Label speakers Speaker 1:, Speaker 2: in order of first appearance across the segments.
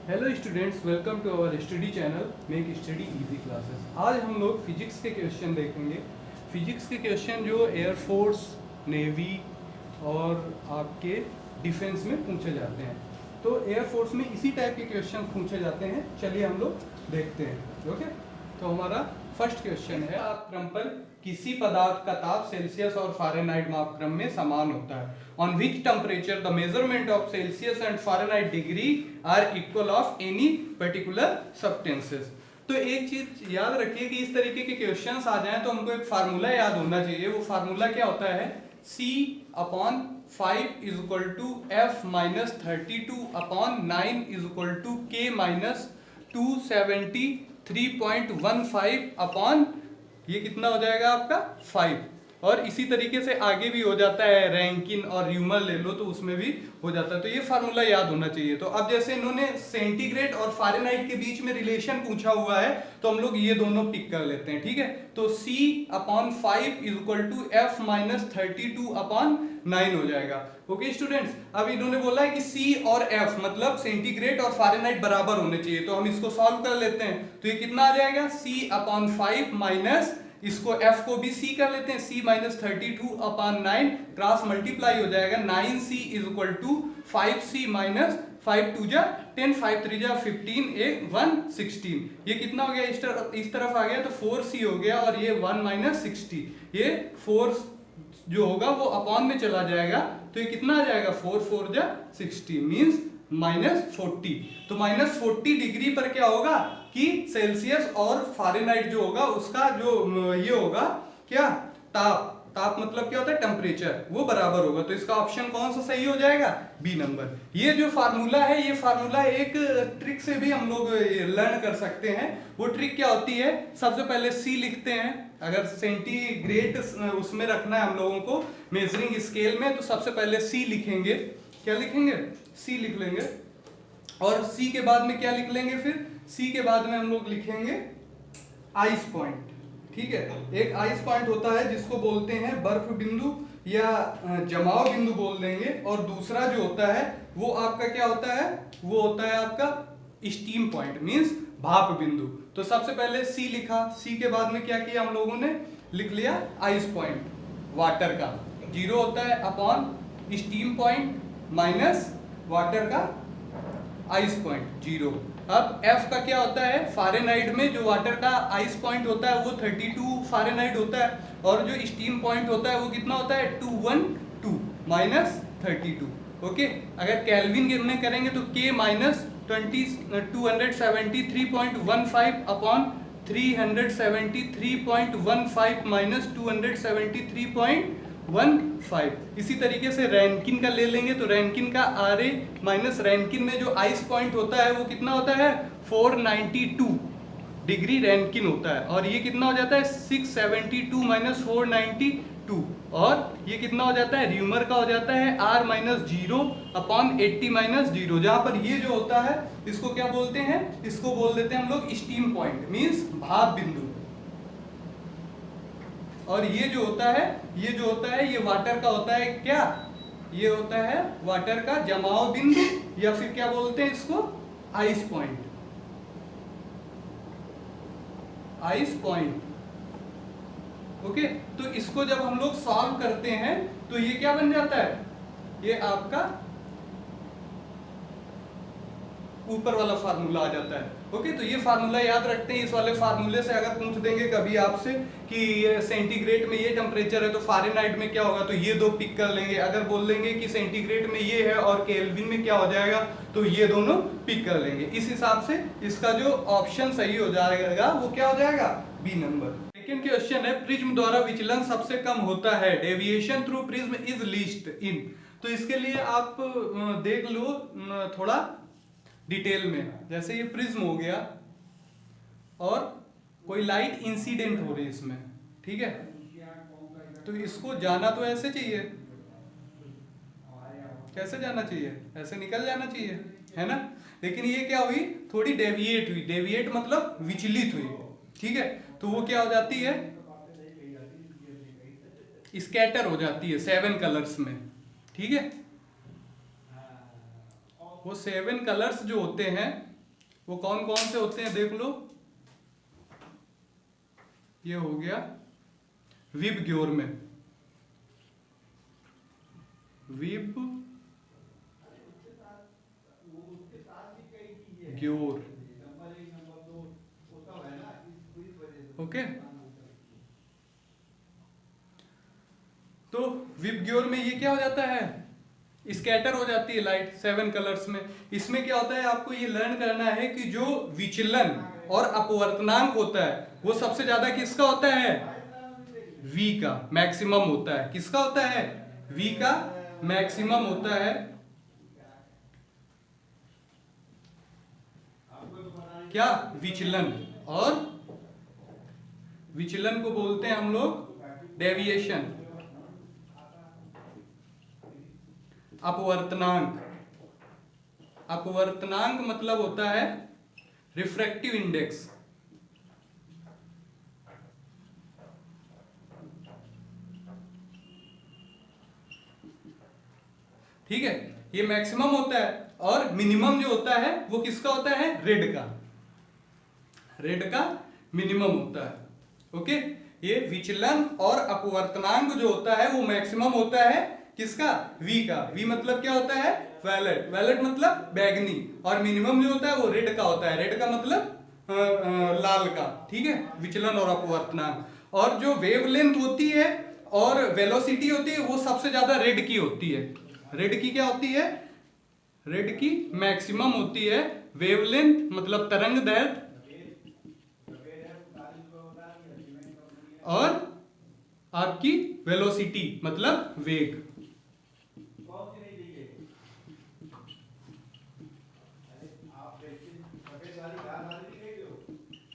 Speaker 1: Hello students, welcome to our study channel make study easy classes. आज हम लोग physics के क्वेश्चन देखेंगे। फिजिक्स के क्वेश्चन जो एयरफोर्स, नेवी और आपके डिफेंस में पूछे जाते हैं। तो एयरफोर्स में इसी टाइप के क्वेश्चन पूछे जाते हैं। चलिए हम लोग देखते हैं। ओके, तो हमारा फर्स्ट क्वेश्चन है, तापक्रम पर किसी पदार्थ का ताप सेल्सियस और फ़ारेनहाइट मापक्रम में समान होता है। On which temperature the measurement of Celsius and Fahrenheit degree are equal of any particular substances. तो एक चीज याद रखिए कि इस तरीके के क्वेश्चंस आ जाएं तो हमको एक फार्मूला याद होना चाहिए। वो फार्मूला क्या होता है? C upon 5 is equal to F minus 32 upon 9 is equal to K minus 273.15 upon ये कितना हो जाएगा आपका 5। और इसी तरीके से आगे भी हो जाता है, रैंकिन और र्यूमर ले लो तो उसमें भी हो जाता है। तो ये फार्मूला याद होना चाहिए। तो अब जैसे इन्होंने सेंटीग्रेड और फ़ारेनहाइट के बीच में रिलेशन पूछा हुआ है तो हम लोग ये दोनों पिक कर लेते हैं। ठीक है, तो C upon 5 is equal to F minus 32 upon 9 हो जाएगा। ओके स्टूडेंट्स, अब इन्होंने बोला है कि C और F मतलब सेंटीग्रेड और फ़ारेनहाइट बराबर होने चाहिए। तो हम इसको सॉल्व कर लेते हैं। तो ये कितना आ जाएगा? C अपॉन 5 माइनस इसको F को भी C कर लेते हैं, C minus 32 upon 9 cross multiply हो जाएगा। 9C is equal to 5C minus 5 2 जा 10 5 3 जा 15 1 16। ये कितना हो गया? इस तरफ आ गया तो 4C हो गया और ये 1 माइनस 60। ये 4 जो होगा वो अपॉन में चला जाएगा तो ये कितना आ जाएगा? 4 4 जा 60 मीन्स माइनस 40। तो माइनस 40 डिग्री पर क्या होगा कि सेल्सियस और फ़ारेनहाइट जो होगा उसका जो ये होगा क्या, ताप मतलब क्या होता है? टेम्परेचर, वो बराबर होगा। तो इसका ऑप्शन कौन सा सही हो जाएगा? B number. ये जो फार्मूला है, ये फार्मूला एक ट्रिक से भी हम लोग लर्न कर सकते हैं। वो ट्रिक क्या होती है? सबसे पहले सी लिखते हैं। अगर सेंटीग्रेड उसमें रखना है हम लोगों को मेजरिंग स्केल में, तो सबसे पहले सी लिखेंगे। क्या लिखेंगे? सी लिख लेंगे। और सी के बाद में क्या लिख लेंगे? फिर सी के बाद में हम लोग लिखेंगे आइस पॉइंट। ठीक है, एक आइस पॉइंट होता है जिसको बोलते हैं बर्फ बिंदु या जमाव बिंदु बोल देंगे। और दूसरा जो होता है वो आपका क्या होता है? वो होता है आपका स्टीम पॉइंट मींस भाप बिंदु। तो सबसे पहले सी लिखा, सी के बाद में क्या किया हम लोगों ने? लिख लिया आइस पॉइंट वाटर का, 0 होता है upon steam point minus water का आइस पॉइंट 0। अब F का क्या होता है? फ़ारेनहाइट में जो वाटर का आइस पॉइंट होता है वो 32 फ़ारेनहाइट होता है और जो स्टीम पॉइंट होता है वो कितना होता है? 212 माइनस 32। ओके, अगर केल्विन में करेंगे तो K माइनस 273.15 अपॉन 373.15 माइनस 273.15। इसी तरीके से रैंकिन का ले लेंगे तो रैंकिन का RA माइनस रैंकिन में जो आइस पॉइंट होता है वो कितना होता है? 492 डिग्री रैंकिन होता है। और ये कितना हो जाता है? 672 माइनस 492। और ये कितना हो जाता है? र्यूमर का हो जाता है R माइनस 0 अपॉन 80 माइनस 0। जहां पर ये जो होता है इसको क्या बोलते हैं? इसको बोल देते हैं हम लोग स्टीम पॉइंट मीन्स भाप बिंदु। और ये जो होता है ये वाटर का होता है क्या? ये होता है वाटर का जमाव बिंदु या फिर क्या बोलते हैं इसको? Ice point. Ice point. Okay, तो इसको जब हम लोग सॉल्व करते हैं तो ये क्या बन जाता है? ये आपका ऊपर वाला फार्मूला आ जाता है। ओके, तो ये फार्मूला याद रखते हैं। इस वाले फार्मूले से अगर पूछ देंगे कभी आपसे कि सेंटीग्रेड में ये टेम्परेचर है तो फ़ारेनहाइट में क्या होगा, तो ये दो पिक कर लेंगे। अगर बोल देंगे कि सेंटीग्रेड में ये है और केल्विन में क्या हो जाएगा, तो ये दोनों पिक कर लेंगे। इस हिसाब से इसका जो ऑप्शन सही हो जाएगा वो क्या हो जाएगा? B number. सेकेंड क्वेश्चन है, प्रिज्म द्वारा विचलन सबसे कम होता है, deviation through prism is least in. तो इसके लिए आप देख लो थोड़ा डिटेल में। जैसे ये प्रिज्म हो गया और कोई लाइट इंसिडेंट हो रही है इसमें, ठीक है, तो इसको जाना तो ऐसे चाहिए। कैसे जाना चाहिए? ऐसे निकल जाना चाहिए, है ना? लेकिन ये क्या हुई? थोड़ी डेविएट हुई। डेविएट मतलब विचलित हुई। ठीक है, तो वो क्या हो जाती है? स्कैटर हो जाती है 7 कलर्स में। ठीक है, वो 7 कलर्स जो होते हैं वो कौन कौन से होते हैं देख लो। ये हो गया विबग्योर में, विबग्योर, ओके। तो विबग्योर में ये क्या हो जाता है, स्कैटर हो जाती है लाइट 7 कलर्स में। इसमें क्या होता है, आपको ये लर्न करना है कि जो विचलन और अपवर्तनांक होता है वो सबसे ज्यादा किसका होता है, V का मैक्सिमम होता है। किसका होता है, V का मैक्सिमम होता है। क्या, विचलन, और विचलन को बोलते हैं हम लोग डेविएशन। अपवर्तनांक, अपवर्तनांक मतलब होता है रिफ्रैक्टिव इंडेक्स। ठीक है, ये मैक्सिमम होता है, और मिनिमम जो होता है वो किसका होता है, रेड का, रेड का मिनिमम होता है। ओके, ये विचलन और अपवर्तनांक जो होता है वो मैक्सिमम होता है किसका, V का। V मतलब क्या होता है, वैलेट, वैलेट मतलब बैगनी, और मिनिमम जो होता है वो रेड का होता है, रेड का मतलब लाल का। ठीक है, विचलन और अपवर्तनांक। और जो वेवलेंथ होती है और वेलोसिटी होती है वो सबसे ज्यादा रेड की होती है। रेड की क्या होती है, रेड की मैक्सिमम होती है। वेवलेंथ मतलब तरंग दैर्घ्य, और आपकी वेलोसिटी मतलब वेग।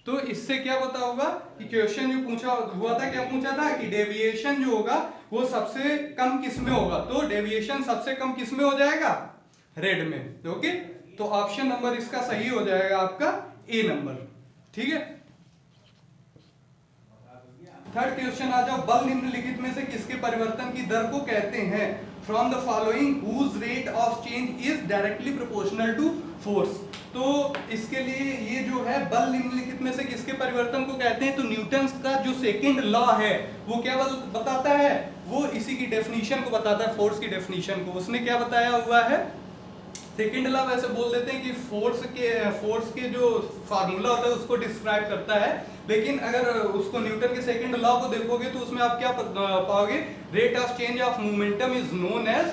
Speaker 1: तो इससे क्या पता होगा कि क्वेश्चन जो पूछा हुआ था, क्या पूछा था कि डेविएशन जो होगा वो सबसे कम किस में होगा, तो डेविएशन सबसे कम किस में हो जाएगा, रेड में। ओके, तो ऑप्शन नंबर इसका सही हो जाएगा आपका ए नंबर। ठीक है, थर्ड क्वेश्चन आ जाओ। बल निम्नलिखित में से किसके परिवर्तन की दर को कहते हैं, from the following whose rate of change is directly proportional to force. तो इसके लिए ये जो है बल निम्नलिखित में से किसके परिवर्तन को कहते हैं, तो न्यूटन का जो सेकंड लॉ है वो क्या बताता है, वो इसी की डेफिनेशन को बताता है, फोर्स की डेफिनेशन को। उसने क्या बताया हुआ है, सेकंड लॉ वैसे बोल देते हैं कि फोर्स के जो फार्मूला होता है उसको डिस्क्राइब करता है, लेकिन अगर उसको न्यूटन के सेकंड लॉ को देखोगे तो उसमें आप क्या पाओगे, rate of change of momentum is known as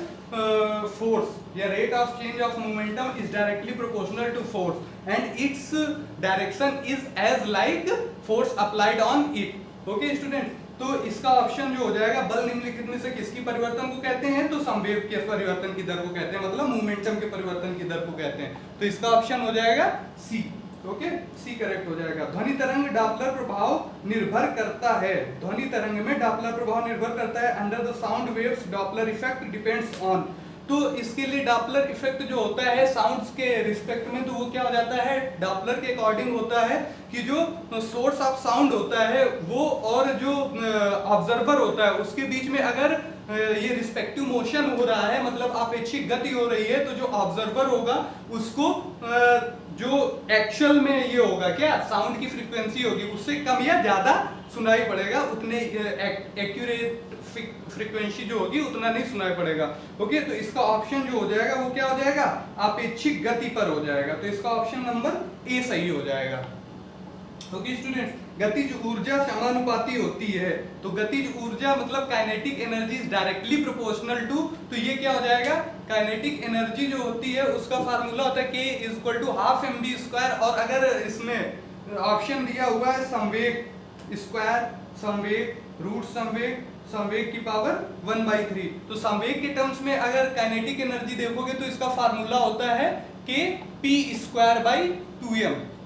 Speaker 1: force, या rate of change of momentum is directly proportional to force and its direction is as like force applied on it. Okay student, तो इसका option जो हो जाएगा, बल निम्नलिखित में से किसकी परिवर्तन को कहते हैं, तो संवेग के परिवर्तन की दर को कहते हैं, मतलब मोमेंटम के परिवर्तन की दर को कहते हैं। तो इसका ऑप्शन हो जाएगा सी। ओके, सी करेक्ट हो जाएगा। ध्वनि तरंग डॉपलर प्रभाव निर्भर करता है, ध्वनि तरंग में डॉपलर प्रभाव निर्भर करता है। Under the sound waves Doppler effect depends on, तो इसके लिए डॉपलर इफेक्ट जो होता है साउंड्स के रिस्पेक्ट में, तो वो क्या हो जाता है, डॉपलर के अकॉर्डिंग होता है कि जो सोर्स ऑफ साउंड होता है वो और जो ऑब्जर्वर होता है उसके बीच में अगर ये रिस्पेक्टिव मोशन हो रहा है, मतलब अपेक्षित गति हो रही है, तो जो ऑब्जर्वर होगा उसको जो एक्चुअल में ये होगा क्या, साउंड की फ्रीक्वेंसी होगी उससे कम या ज्यादा सुनाई पड़ेगा, उतने एक्यूरेट फ्रीक्वेंसी जो होगी उतना नहीं सुनाई पड़ेगा। ओके, तो इसका ऑप्शन जो हो जाएगा वो क्या हो जाएगा, अपेक्षित गति पर हो जाएगा। तो इसका ऑप्शन नंबर ए सही हो जाएगा। ओके स्टूडेंट्स, गतिज ऊर्जा समानुपाती होती है, तो गतिज ऊर्जा मतलब kinetic energy is directly proportional to, तो ये क्या हो जाएगा, काइनेटिक एनर्जी जो होती है उसका फार्मूला होता है k = ½ mv², और अगर इसमें ऑप्शन दिया हुआ है संवेग स्क्वायर, संवेग रूट संवेग, संवेग की पावर 1/3, तो संवेग के टर्म्स में अगर काइनेटिक एनर्जी देखोगे तो इसका फार्मूला होता है kp²/2m,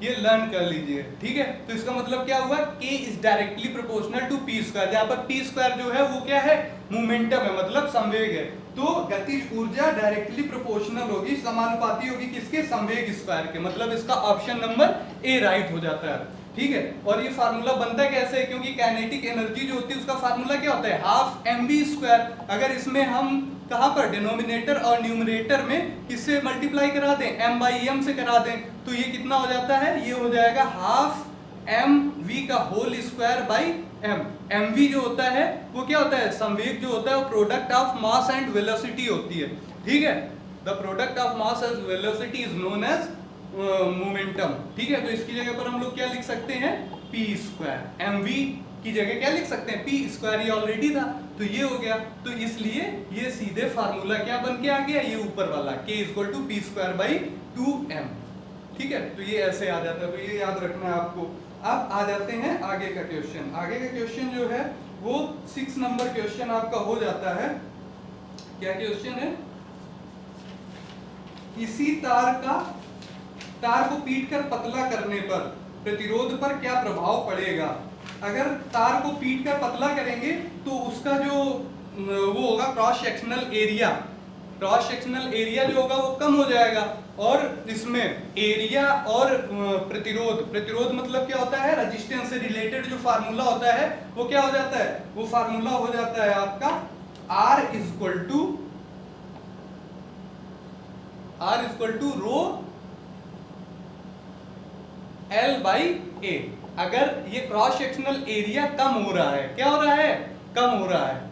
Speaker 1: ये लर्न कर लीजिए। ठीक है, तो इसका मतलब क्या हुआ, k is directly proportional to p², जहां पर p² जो है वो क्या है, मोमेंटम है, मतलब संवेग है। तो गतिज ऊर्जा डायरेक्टली प्रोपोर्शनल होगी, समानुपाती होगी किसके, संवेग स्क्वायर के, मतलब इसका ऑप्शन नंबर ए राइट हो जाता है। ठीक है, और ये फार्मूला बनता कैसे है, क्योंकि काइनेटिक एनर्जी जो होती है उसका फार्मूला क्या होता है, ½ mv²। अगर इसमें हम कहाँ पर, डिनोमिनेटर और न्यूमरेटर में किससे मल्टीप्लाई करा दें, m बाई एम से करा दें, तो ये कितना हो जाता है, ये हो जाएगा हाफ एम वी का whole square by M. M V जो होता है वो क्या होता है, संवेग जो होता है वो product of mass and velocity होती है, ठीक है। The product of mass and velocity is known as momentum, ठीक है। तो इसकी जगह पर हम लोग क्या लिख सकते हैं, पी स्क्वायर, एम वी की जगह क्या लिख सकते हैं, पी स्क्वायर, ये ऑलरेडी था तो ये हो गया। तो इसलिए ये सीधे फार्मूला क्या बन के आ गया, ये ऊपर वाला k equal to P square by 2m, ठीक है। तो ये ऐसे आ जाता है, तो ये याद रखना है आपको। अब आ जाते हैं आगे का क्वेश्चन। आगे का क्वेश्चन जो है वो 6 नंबर क्वेश्चन आपका हो जाता है। क्या क्वेश्चन है, इसी तार को पीट कर पतला करने पर प्रतिरोध पर क्या प्रभाव पड़ेगा। अगर तार को पीट कर पतला करेंगे तो उसका जो वो होगा क्रॉस सेक्शनल एरिया जो होगा वो कम हो जाएगा, और इसमें एरिया और प्रतिरोध मतलब क्या होता है, रेजिस्टेंस से रिलेटेड जो फार्मूला होता है वो क्या हो जाता है, वो फार्मूला हो जाता है आपका R equal to rho L by A। अगर ये क्रॉस सेक्शनल एरिया कम हो रहा है, क्या हो रहा है, कम हो रहा है,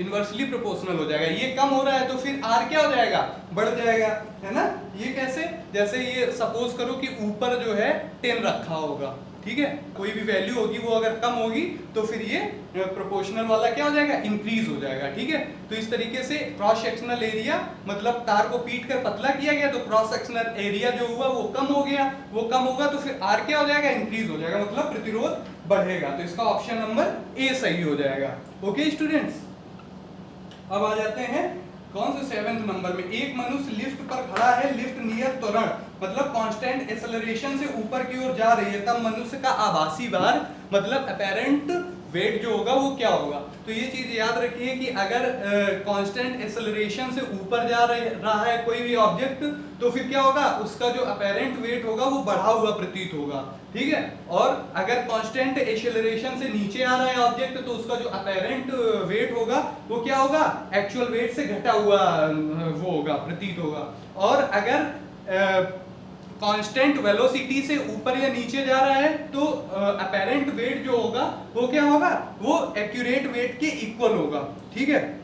Speaker 1: इनवर्सली प्रोपोर्शनल हो जाएगा, ये कम हो रहा है तो फिर R क्या हो जाएगा, बढ़ जाएगा, है ना। ये कैसे, जैसे ये सपोज करो कि ऊपर जो है 10 रखा होगा, ठीक है, कोई भी वैल्यू होगी वो अगर कम होगी तो फिर ये प्रोपोर्शनल वाला क्या हो जाएगा, इंक्रीज हो जाएगा, ठीक है। तो इस तरीके से क्रॉस सेक्शनल एरिया मतलब तार को पीट कर पतला किया गया तो क्रॉस सेक्शनल एरिया जो हुआ वो कम हो गया, वो कम होगा तो फिर R क्या हो जाएगा, इंक्रीज हो जाएगा, मतलब प्रतिरोध बढ़ेगा। तो इसका ऑप्शन नंबर ए सही हो जाएगा। ओके स्टूडेंट्स, अब आ जाते हैं कौन से 7th नंबर में। एक मनुष्य लिफ्ट पर खड़ा है, लिफ्ट नियर त्वरण मतलब कांस्टेंट एक्सेलरेशन से ऊपर की ओर जा रही है, तब मनुष्य का आभासी भार मतलब अपेरेंट वेट जो होगा वो क्या होगा। तो ये चीज याद रखिए कि अगर कांस्टेंट एक्सेलरेशन से ऊपर जा रहा है कोई भी ऑब्जेक्ट तो फिर क्या होगा, उसका जो अपेरेंट वेट होगा वो बढ़ा हुआ प्रतीत होगा, ठीक है। और अगर कांस्टेंट एक्सेलरेशन से नीचे आ रहा है ऑब्जेक्ट तो उसका जो अपेरेंट वेट होगा वो क्या होगा, एक्चुअल वेट से घटा हुआ वो होगा, प्रतीत होगा। और अगर कांस्टेंट वेलोसिटी से ऊपर या नीचे जा रहा है तो अपेरेंट वेट जो होगा वो क्या होगा, वो एक्यूरेट वेट के इक्वल होगा, ठीक है,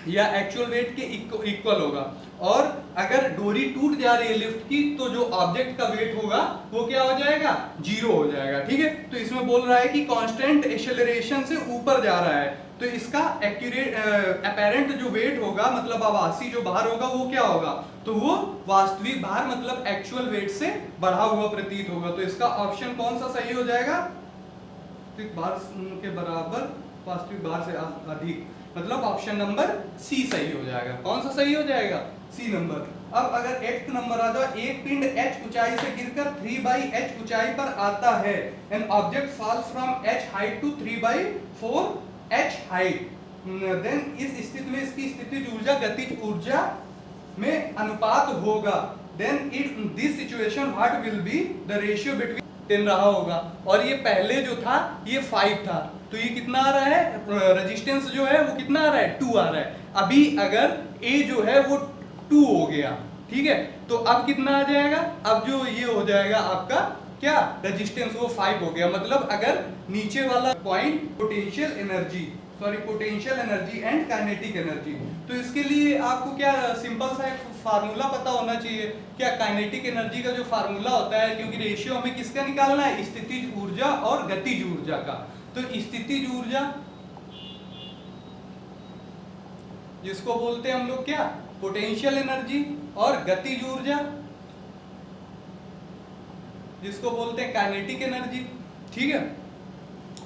Speaker 1: या एक्चुअल वेट के इक्वल होगा। और अगर डोरी टूट जा रही है लिफ्ट की तो जो ऑब्जेक्ट का वेट होगा वो क्या हो जाएगा, 0 हो जाएगा, ठीक है। तो इसमें बोल रहा है कि कांस्टेंट एक्सेलरेशन से ऊपर जा रहा है तो इसका एक्यूरेट अपेरेंट जो वेट होगा मतलब आभासी जो भार होगा वो क्या होगा, तो वो वास्तविक भार मतलब एक्चुअल वेट से बढ़ा हुआ प्रतीत होगा। तो इसका ऑप्शन कौन सा सही हो जाएगा, वास्तविक भार के बराबर वास्तविक भार से अधिक, मतलब ऑप्शन नंबर सी सही हो जाएगा। कौन सा सही हो जाएगा, सी नंबर। अब अगर 8th नंबर आ जाओ, एक पिंड h ऊंचाई से गिरकर 3/h ऊंचाई पर आता है, an object falls from h height to 3/4h height, then इस स्थिति में इसकी स्थितिज ऊर्जा गतिज ऊर्जा में अनुपात होगा, then in this situation what will be the ratio between 10 रहा होगा। और ये पहले जो था ये 5 था तो ये कितना आ रहा है, रेजिस्टेंस जो है वो कितना आ रहा है, 2 आ रहा है। अभी अगर A जो है वो 2 हो गया, ठीक है, तो अब कितना आ जाएगा, अब जो ये हो जाएगा आपका क्या, रेजिस्टेंस वो 5 हो गया। मतलब अगर नीचे वाला point potential energy and kinetic energy, तो इसके लिए आपको क्या सिंपल सा एक फार्मूला पता होना चाहिए। क्या काइनेटिक एनर्जी का जो फार्मूला होता है, क्योंकि रेशियो हमें किसका निकालना है, स्थितिज ऊर्जा और गतिज ऊर्जा का। तो स्थितिज ऊर्जा जिसको बोलते हैं हम लोग क्या, पोटेंशियल एनर्जी, और गतिज ऊर्जा जिसको बोलते हैं काइनेटिक एनर्जी, ठीक है,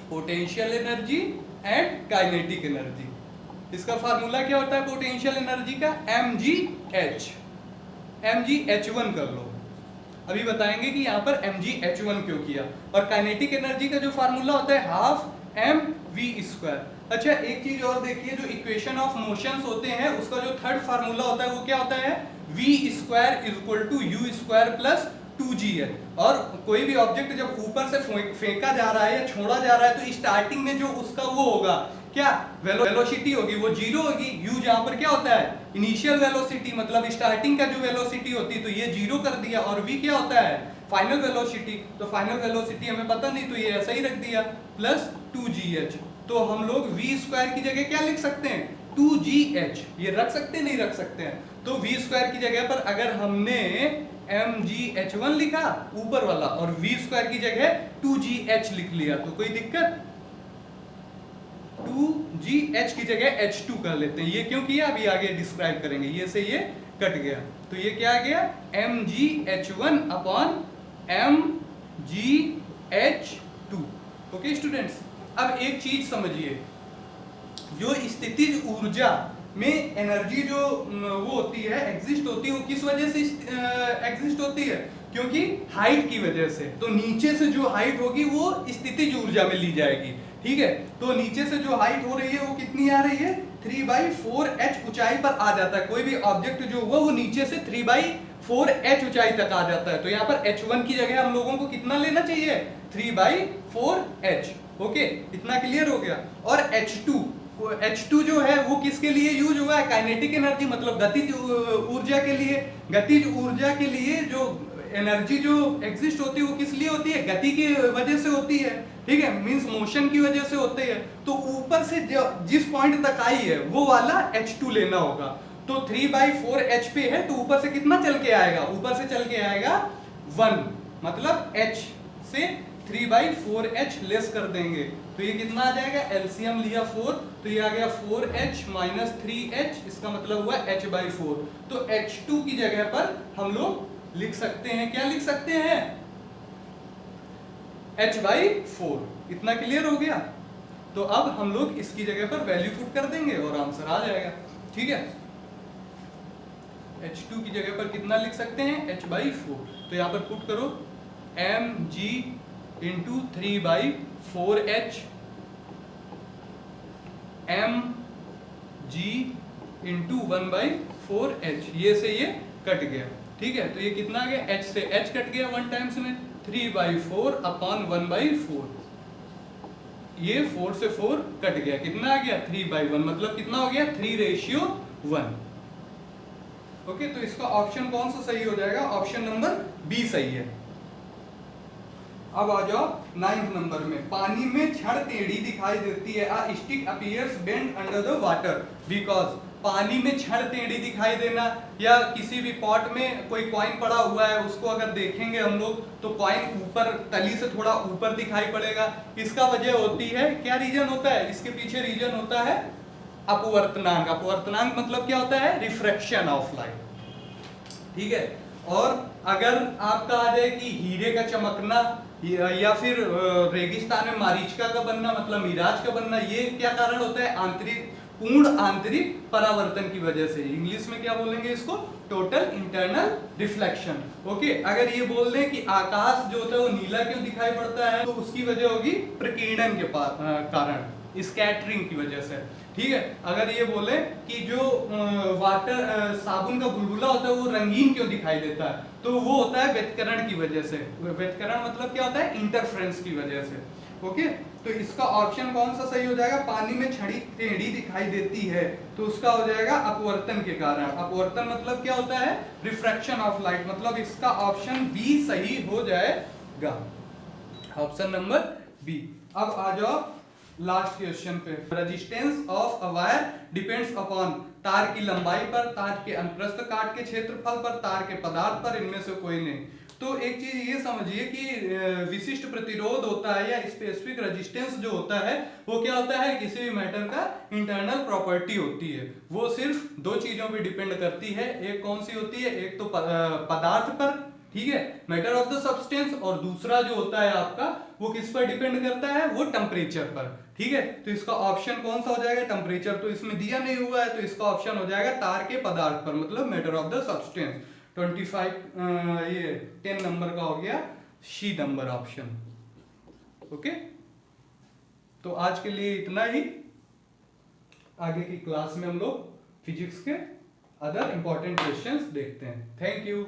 Speaker 1: potential energy and kinetic energy. इसका फार्मूला क्या होता है पोटेंशियल एनर्जी का, mgh1 कर लो, अभी बताएंगे कि यहाँ पर mgh1 क्यों किया। और काइनेटिक एनर्जी का जो फार्मूला होता है हाफ mv²। अच्छा एक चीज और देखिए, जो इक्वेशन ऑफ मोशंस होते हैं उसका जो थर्ड फार्मूला होता है वो क्या होता है, v² = u² + 2gl। और कोई भी ऑब्जेक्ट जब ऊपर से फेंका जा रहा है या छोड़ा जा रहा है तो स्टार्टिंग में जो उसका वो होगा क्या वेलोसिटी होगी वो जीरो होगी। u जहां पर क्या होता है इनिशियल वेलोसिटी, मतलब स्टार्टिंग का जो वेलोसिटी होती है, तो ये जीरो कर दिया। और v क्या होता है फाइनल वेलोसिटी, तो फाइनल वेलोसिटी हमें पता नहीं, तो ये ऐसा ही रख दिया प्लस 2gh। तो हम लोग v स्क्वायर की जगह क्या लिख सकते हैं 2gh, ये रख सकते हैं नहीं रख सकते हैं। तो v स्क्वायर की जगह पर अगर हमने mgh1 लिखा ऊपर वाला और v स्क्वायर की जगह 2gh लिख लिया तो कोई दिक्कत, 2gh की जगह h2 कर लेते हैं। ये क्यों किया अभी आगे डिस्क्राइब करेंगे। ये से ये कट गया तो ये क्या आ गया mgh1 upon mgh2। Okay students, अब एक चीज समझिए, जो स्थितिज ऊर्जा में एनर्जी जो वो होती है एग्जिस्ट होती है, वो किस वजह से एग्जिस्ट होती है, क्योंकि हाइट की वजह से। तो नीचे से जो हाइट होगी वो स्थितिज ऊर्जा में ली जाएगी, ठीक है। तो नीचे से जो हाइट हो रही है वो कितनी आ रही है 3/4h ऊंचाई पर आ जाता है। कोई भी ऑब्जेक्ट जो हुआ वो नीचे से 3/4h ऊंचाई तक आ जाता है। तो यहाँ पर h1 की जगह हम लोगों को कितना लेना चाहिए 3/4h। ओके, इतना क्लियर हो गया। और H2 जो है वो किसके लिए यूज हुआ है काइनेटिक एनर्जी, मतलब गतिज ऊर्जा के लिए। गतिज ऊर्जा के लिए जो एनर्जी जो एग्जिस्ट होती है वो किस लिए होती है गति की वजह से होती है, ठीक है, मींस मोशन की वजह से होती है। तो ऊपर से जिस पॉइंट तक आई है वो वाला H2 लेना होगा। तो 3/4h पे है तो ऊपर से कितना चल के आएगा, ऊपर से चल के आएगा 1, मतलब h से 3/4h लेस कर देंगे तो ये कितना आ जाएगा, एलसीएम लिया 4 तो ये आ गया 4h माइनस 3h, इसका मतलब हुआ h/4। तो H2 की जगह पर हम लोग लिख सकते हैं, क्या लिख सकते हैं h/4। इतना क्लियर हो गया। तो अब हम लोग इसकी जगह पर वैल्यू पुट कर देंगे और आंसर आ जाएगा, ठीक है। H2 की जगह पर कितना लिख सकते हैं h/4। तो यहाँ पर पुट करो mg into 3/4h mg into 1/4h, ये से ये कट गया, ठीक है। तो ये कितना आ गया h से h कट गया 1 टाइम्स में 3/4 अपॉन 1/4, ये 4 से 4 कट गया, कितना आ गया 3/1, मतलब कितना हो गया 3:1। ओके, तो इसका ऑप्शन कौन सा सही हो जाएगा, ऑप्शन नंबर बी सही है। अब आ जाओ 9th नंबर में, पानी में छड़ टेढ़ी दिखाई देती है, a stick appears bent under the water because। पानी में छड़ टेढ़ी दिखाई देना, या किसी भी पॉट में कोई कॉइन पड़ा हुआ है उसको अगर देखेंगे हम लोग तो कॉइन ऊपर तली से थोड़ा ऊपर दिखाई पड़ेगा। इसका वजह होती है, क्या रीजन होता है इसके पीछे, रीजन होता है अपवर्तनांक। अपवर्तनांक मतलब क्या होता है रिफ्रैक्शन ऑफ लाइट, ठीक है। और अगर आपका आ जाए कि हीरे का चमकना या फिर रेगिस्तान में मारीचिका का बनना, मतलब मिराज का बनना, ये क्या कारण होता है आंतरिक पूर्ण आंतरिक परावर्तन की वजह से। इंग्लिश में क्या बोलेंगे इसको, टोटल इंटरनल रिफ्लेक्शन। ओके, अगर ये बोल दें कि आकाश जो होता है वो नीला क्यों दिखाई पड़ता है तो उसकी वजह होगी प्रकीर्णन के कारण, स्कैटरिंग की वजह से, ठीक है। अगर ये बोले कि जो वाटर साबुन का बुलबुला होता है वो रंगीन क्यों दिखाई देता है तो वो होता है व्यतिकरण की वजह से। व्यतिकरण मतलब क्या होता है इंटरफ्रेंस की वजह से। ओके, तो इसका ऑप्शन कौन सा सही हो जाएगा, पानी में छड़ी टेढ़ी दिखाई देती है तो उसका हो जाएगा अपवर्तन के कारण। अपवर्तन मतलब क्या होता है रिफ्रैक्शन ऑफ लाइट, मतलब इसका ऑप्शन बी सही हो जाएगा, ऑप्शन नंबर बी। अब आ जाओ लास्ट क्वेश्चन पे, resistance of a wire depends upon, तार की लंबाई पर, तार के अनुप्रस्थ काट के क्षेत्रफल पर, तार के पदार्थ पर, इनमें से कोई नहीं। तो एक चीज ये समझिए कि विशिष्ट प्रतिरोध होता है या स्पेसिफिक रेजिस्टेंस जो होता है वो क्या होता है किसी भी मैटर का इंटरनल प्रॉपर्टी होती है। वो सिर्फ दो चीजों पे डिपेंड करती है, एक कौन सी होती है, एक तो पदार्थ पर, ठीक है, मैटर ऑफ द सब्सटेंस, और दूसरा जो होता है आपका वो किस पर डिपेंड करता है, वो टेम्परेचर पर, ठीक है। तो इसका ऑप्शन कौन सा हो जाएगा, टेम्परेचर तो इसमें दिया नहीं हुआ है तो इसका ऑप्शन हो जाएगा तार के पदार्थ पर, मतलब matter of the substance. 10 number का हो गया सी नंबर ऑप्शन। ओके, तो आज के लिए इतना ही। आगे की क्लास में हम लोग फिजिक्स के अदर इंपॉर्टेंट क्वेश्चंस देखते हैं। Thank you.